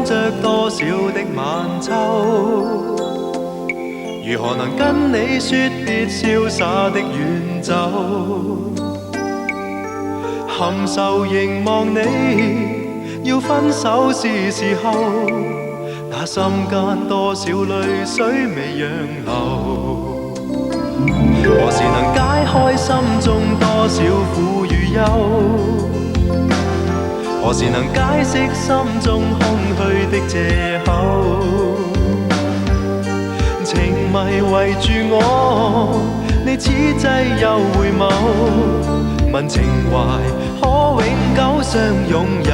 等着多少的晚秋？如何能跟你說別瀟灑的遠走？含愁凝望你，要分手是時候，那心間多少淚水未讓流？何時能解開心中多少苦與憂？何時能解釋心中空虛的藉口？情迷圍住我，你此際又回眸，問情懷可永久相擁有？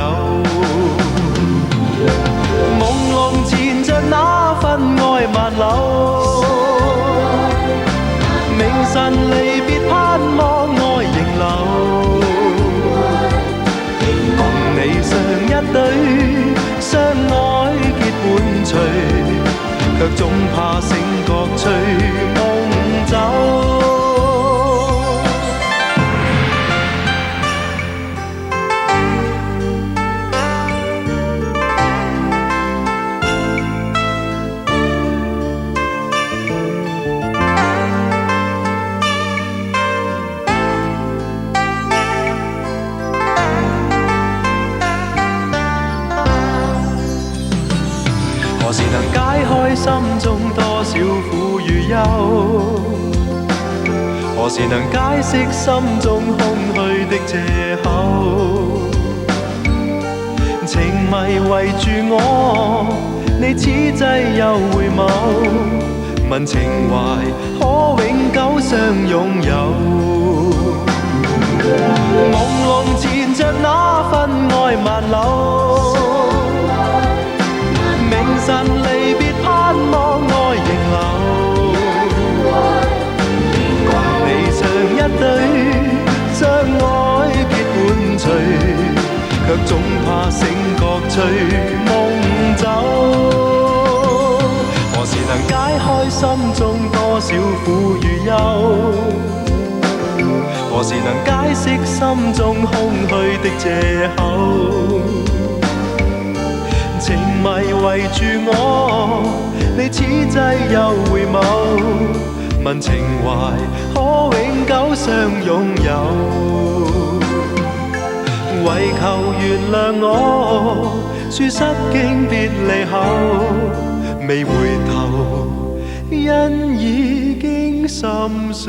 朦朧纏着那份愛萬縷，明晨離別盼望愛仍留。共你上一對，相愛結伴隨，卻總怕醒覺隨夢走。何時能解開心中多少苦與憂？何時能解釋心中空虛的藉口？情迷圍住我，你此際又回眸，問情懷可永久相擁有？朦朧纏着那份愛萬縷，明晨離別盼望愛仍留。共你上一對，相愛結伴隨，卻總怕醒覺隨夢走。何時能解開心中多少苦與憂？何時能解釋心中空虛的藉口？情迷圍住我，你此際又回眸，問情懷可永久相擁有？唯求原諒我，說失經別離後，未回頭，因已經心傷。